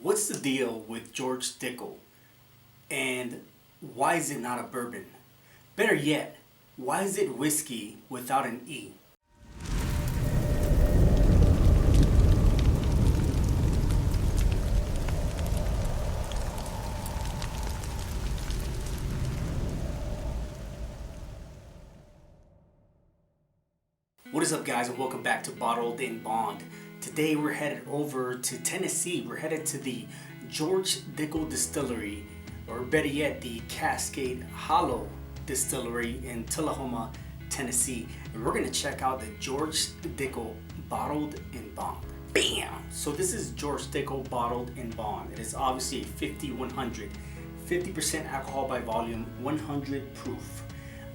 What's the deal with George Dickel? And why is it not a bourbon? Better yet, why is it whiskey without an E? What is up, guys, and welcome back to Bottled in Bond. Today we're headed over to Tennessee. We're headed to the George Dickel Distillery, or better yet, the Cascade Hollow Distillery in Tullahoma, Tennessee. And we're gonna check out the George Dickel Bottled in Bond. Bam! So this is George Dickel Bottled in Bond. It is obviously a 50-100, 50% alcohol by volume, 100 proof.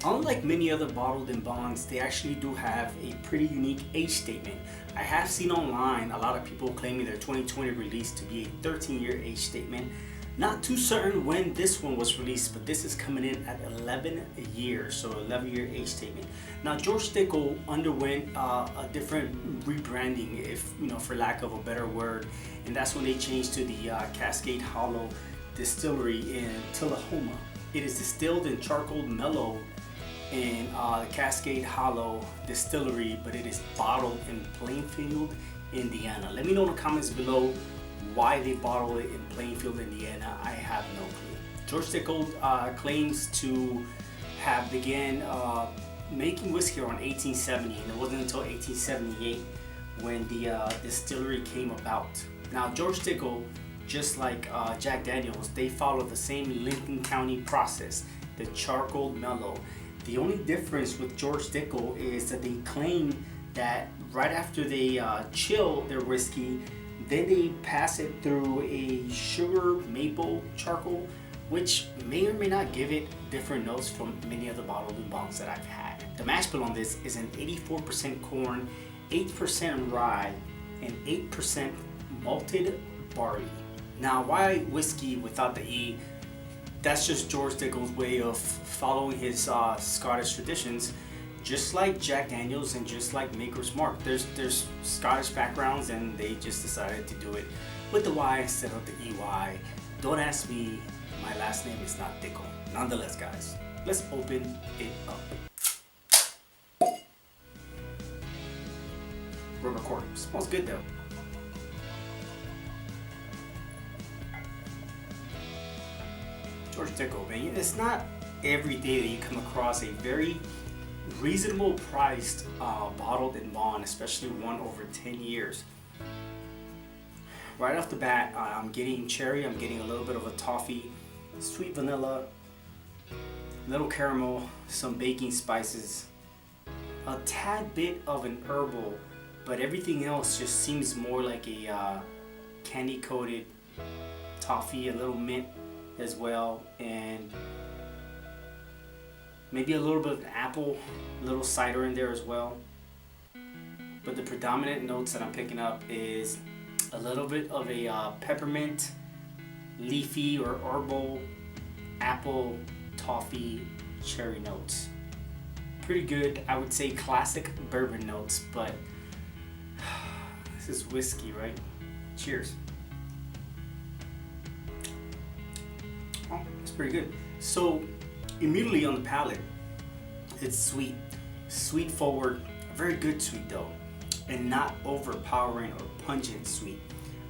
Unlike many other bottled in bonds, they actually do have a pretty unique age statement. I have seen online a lot of people claiming their 2020 release to be a 13-year age statement. Not too certain when this one was released, but this is coming in at 11 years, so 11-year age statement. Now, George Dickel underwent a different rebranding, if for lack of a better word, and that's when they changed to the Cascade Hollow Distillery in Tullahoma. It is distilled in charcoal mellow in the Cascade Hollow Distillery, but it is bottled in Plainfield, Indiana. Let me know in the comments below why they bottle it in Plainfield, Indiana. I have no clue. George Dickel claims to have began making whiskey around 1870, and it wasn't until 1878 when the distillery came about. Now, George Dickel, just like Jack Daniels, they follow the same Lincoln County process, the charcoal mellow. The only difference with George Dickel is that they claim that right after they chill their whiskey, then they pass it through a sugar maple charcoal, which may or may not give it different notes from many other bottled in bonds that I've had. The mash bill on this is an 84% corn, 8% rye, and 8% malted barley. Now, why whiskey without the E? That's just George Dickel's way of following his Scottish traditions, just like Jack Daniels and just like Maker's Mark. There's Scottish backgrounds, and they just decided to do it with the Y instead of the EY. Don't ask me, my last name is not Dickel. Nonetheless, guys, let's open it up. We're recording. Smells good though. George Dickel, man, it's not every day that you come across a very reasonable priced bottled in bond, especially one over 10 years. Right off the bat, I'm getting cherry, I'm getting a little bit of a toffee, sweet vanilla, little caramel, some baking spices, a tad bit of an herbal, but everything else just seems more like a candy coated toffee, a little mint as well, and maybe a little bit of apple, a little cider in there as well. But the predominant notes that I'm picking up is a little bit of a peppermint, leafy or herbal, apple, toffee, cherry notes. Pretty good, I would say classic bourbon notes, but this is whiskey, right? Cheers. Oh, it's pretty good. So immediately on the palate, it's sweet, sweet forward, very good sweet though, and not overpowering or pungent sweet.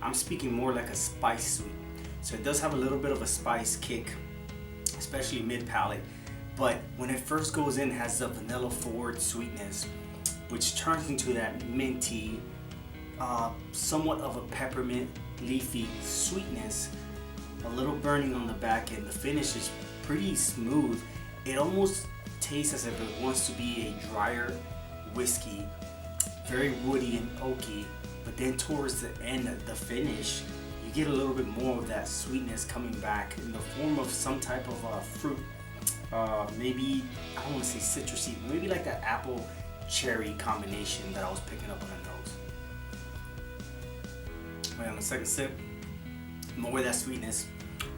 I'm speaking more like a spice sweet. So it does have a little bit of a spice kick, especially mid palate, but when it first goes in, it has the vanilla forward sweetness, which turns into that minty, somewhat of a peppermint, leafy sweetness. A little burning on the back end. The finish is pretty smooth. It almost tastes as if it wants to be a drier whiskey, very woody and oaky, but then towards the end of the finish, you get a little bit more of that sweetness coming back in the form of some type of fruit. Maybe, I don't want to say citrusy, but maybe like that apple cherry combination that I was picking up on the nose. Right on the second sip, more of that sweetness,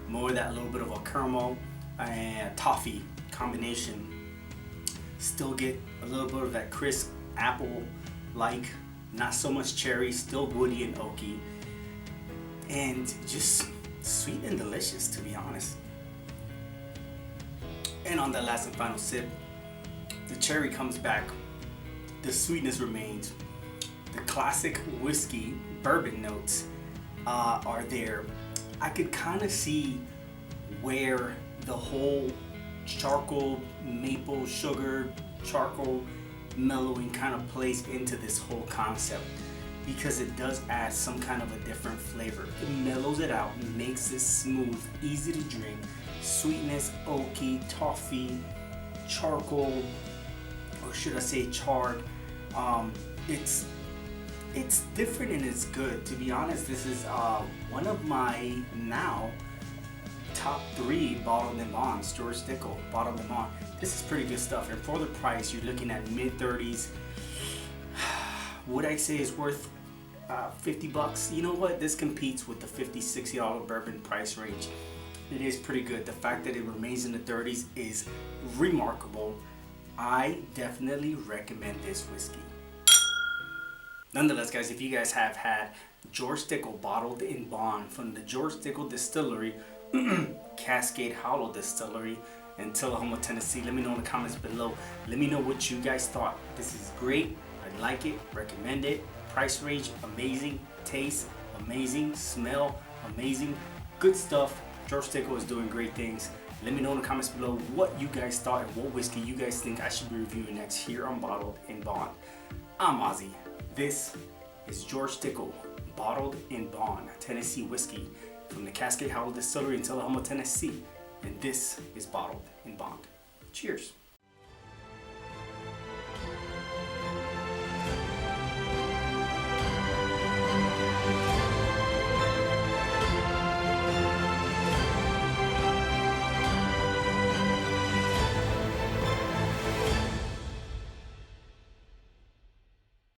more of that little bit of a caramel and toffee combination. Still get a little bit of that crisp apple, like not so much cherry, still woody and oaky. and just sweet and delicious, to be honest. And on that last and final sip, the cherry comes back, the sweetness remains, the classic whiskey bourbon notes are there. I could kind of see where the whole charcoal, maple, sugar, charcoal mellowing kind of plays into this whole concept, because it does add some kind of a different flavor. It mellows it out, makes it smooth, easy to drink, sweetness, oaky, toffee, charcoal, or should I say charred. It's different and it's good. To be honest, this is one of my now top 3 bottled in bonds. George Dickel bottled in bond. This is pretty good stuff, and for the price, you're looking at mid-30s. Would I say is worth $50? You know what? This competes with the $50, $60 bourbon price range. It is pretty good. The fact that it remains in the 30s is remarkable. I definitely recommend this whiskey. Nonetheless, guys, if you guys have had George Dickel bottled in bond from the George Dickel Distillery, Cascade Hollow Distillery in Tullahoma, Tennessee, let me know in the comments below. Let me know what you guys thought. This is great. I like it. Recommend it. Price range amazing. Taste amazing. Smell amazing. Good stuff. George Dickel is doing great things. Let me know in the comments below what you guys thought and what whiskey you guys think I should be reviewing next here on Bottled in Bond. I'm Ozzy. This is George Dickel Bottled in Bond, Tennessee whiskey from the Cascade Hollow Distillery in Tullahoma, Tennessee. And this is Bottled in Bond. Cheers.